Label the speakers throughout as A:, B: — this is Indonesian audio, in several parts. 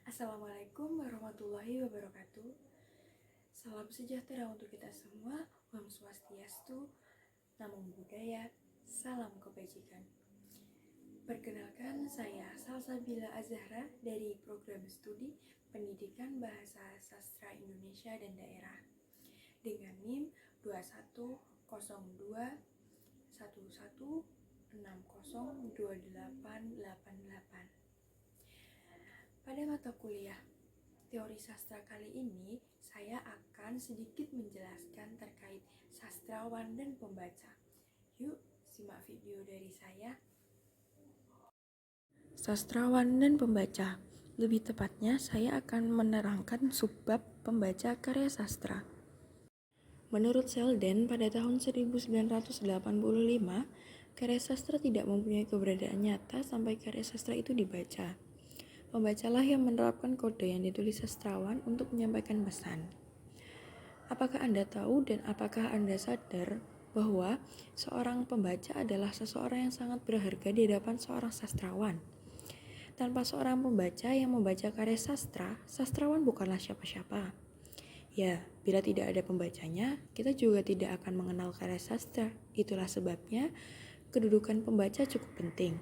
A: Assalamualaikum warahmatullahi wabarakatuh. Salam sejahtera untuk kita semua. Om Swastiastu, Namo Buddhaya, salam kebajikan. Perkenalkan, saya Salsabila Azahra dari Program Studi Pendidikan Bahasa Sastra Indonesia dan Daerah dengan NIM 210211602888. Pada mata kuliah teori sastra kali ini, saya akan sedikit menjelaskan terkait sastrawan dan pembaca. Yuk, simak video dari saya. Sastrawan dan pembaca. Lebih tepatnya, saya akan menerangkan subbab pembaca karya sastra. Menurut Selden, pada tahun 1985, karya sastra tidak mempunyai keberadaan nyata sampai karya sastra itu dibaca. Pembacalah yang menerapkan kode yang ditulis sastrawan untuk menyampaikan pesan. Apakah Anda tahu dan apakah Anda sadar bahwa seorang pembaca adalah seseorang yang sangat berharga di hadapan seorang sastrawan? Tanpa seorang pembaca yang membaca karya sastra, sastrawan bukanlah siapa-siapa. Ya, bila tidak ada pembacanya, kita juga tidak akan mengenal karya sastra. Itulah sebabnya kedudukan pembaca cukup penting.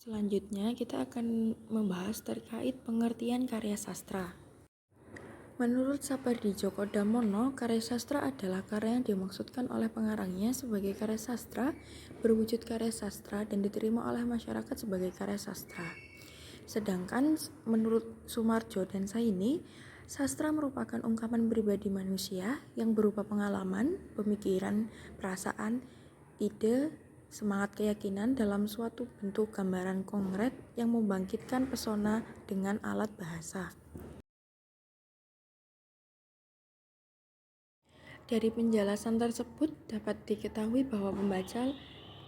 A: Selanjutnya, kita akan membahas terkait pengertian karya sastra. Menurut Sapardi Djoko Damono, karya sastra adalah karya yang dimaksudkan oleh pengarangnya sebagai karya sastra, berwujud karya sastra, dan diterima oleh masyarakat sebagai karya sastra. Sedangkan menurut Sumarjo dan Saini, sastra merupakan ungkapan pribadi manusia yang berupa pengalaman, pemikiran, perasaan, ide, semangat keyakinan dalam suatu bentuk gambaran konkret yang membangkitkan pesona dengan alat bahasa. Dari penjelasan tersebut dapat diketahui bahwa pembaca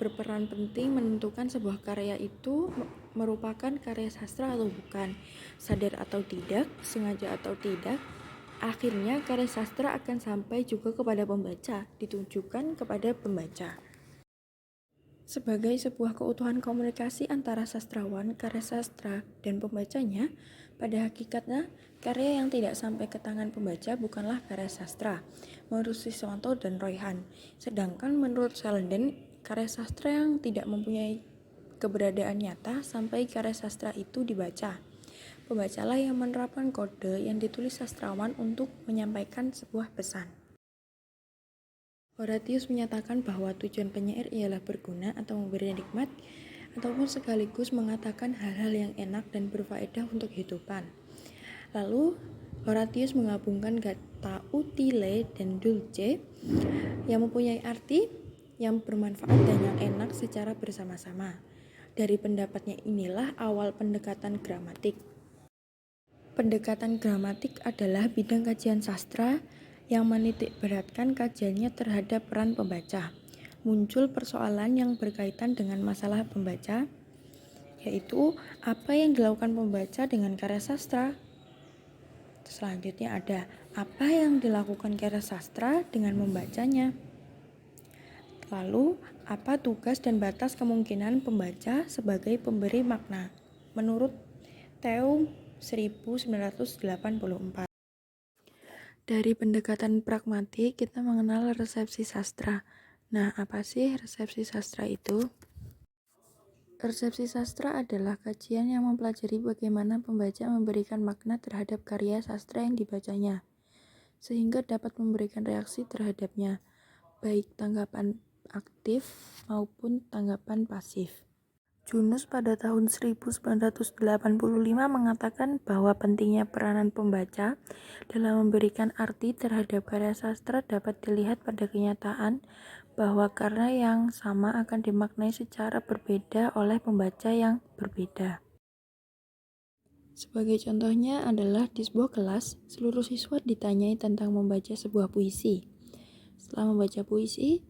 A: berperan penting menentukan sebuah karya itu merupakan karya sastra atau bukan. Sadar atau tidak, sengaja atau tidak, akhirnya karya sastra akan sampai juga kepada pembaca, ditunjukkan kepada pembaca. Sebagai sebuah keutuhan komunikasi antara sastrawan, karya sastra, dan pembacanya, pada hakikatnya, karya yang tidak sampai ke tangan pembaca bukanlah karya sastra, menurut Siswanto dan Royhan. Sedangkan menurut Selden, karya sastra yang tidak mempunyai keberadaan nyata sampai karya sastra itu dibaca. Pembacalah yang menerapkan kode yang ditulis sastrawan untuk menyampaikan sebuah pesan. Horatius menyatakan bahwa tujuan penyair ialah berguna atau memberi nikmat, ataupun sekaligus mengatakan hal-hal yang enak dan berfaedah untuk kehidupan. Lalu, Horatius menggabungkan kata utile dan dulce yang mempunyai arti yang bermanfaat dan yang enak secara bersama-sama. Dari pendapatnya inilah awal pendekatan gramatik. Pendekatan gramatik adalah bidang kajian sastra yang menitikberatkan kajiannya terhadap peran pembaca. Muncul persoalan yang berkaitan dengan masalah pembaca, yaitu apa yang dilakukan pembaca dengan karya sastra. Selanjutnya ada apa yang dilakukan karya sastra dengan membacanya. Lalu, apa tugas dan batas kemungkinan pembaca sebagai pemberi makna menurut Teum 1984. Dari pendekatan pragmatik, kita mengenal resepsi sastra. Nah, apa sih resepsi sastra itu? Resepsi sastra adalah kajian yang mempelajari bagaimana pembaca memberikan makna terhadap karya sastra yang dibacanya, sehingga dapat memberikan reaksi terhadapnya, baik tanggapan aktif maupun tanggapan pasif. Junus pada tahun 1985 mengatakan bahwa pentingnya peranan pembaca dalam memberikan arti terhadap karya sastra dapat dilihat pada kenyataan bahwa karya yang sama akan dimaknai secara berbeda oleh pembaca yang berbeda. Sebagai contohnya adalah di sebuah kelas, seluruh siswa ditanyai tentang membaca sebuah puisi. Setelah membaca puisi,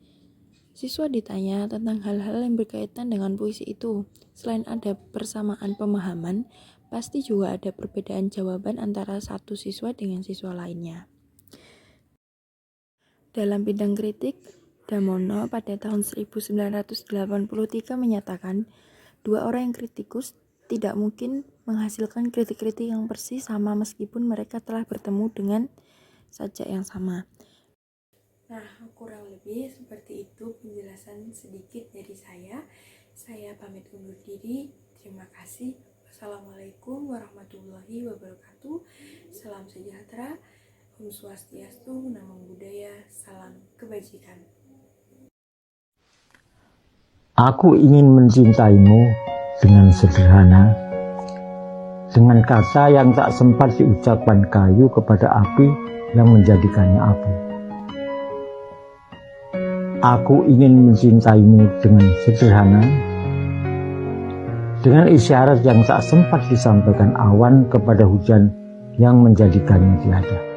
A: siswa ditanya tentang hal-hal yang berkaitan dengan puisi itu. Selain ada persamaan pemahaman, pasti juga ada perbedaan jawaban antara satu siswa dengan siswa lainnya. Dalam bidang kritik, Damono pada tahun 1983 menyatakan, dua orang yang kritikus tidak mungkin menghasilkan kritik-kritik yang persis sama meskipun mereka telah bertemu dengan sajak yang sama. Nah, kurang lebih seperti itu penjelasan sedikit dari saya. Saya pamit undur diri. Terima kasih. Wassalamualaikum warahmatullahi wabarakatuh. Salam sejahtera. Om Swastiastu, Namo Buddhaya, salam kebajikan.
B: Aku ingin mencintaimu dengan sederhana, dengan kata yang tak sempat diucapkan kayu kepada api yang menjadikannya api. Aku ingin mencintaimu dengan sederhana, dengan isyarat yang tak sempat disampaikan awan kepada hujan yang menjadikannya tiada.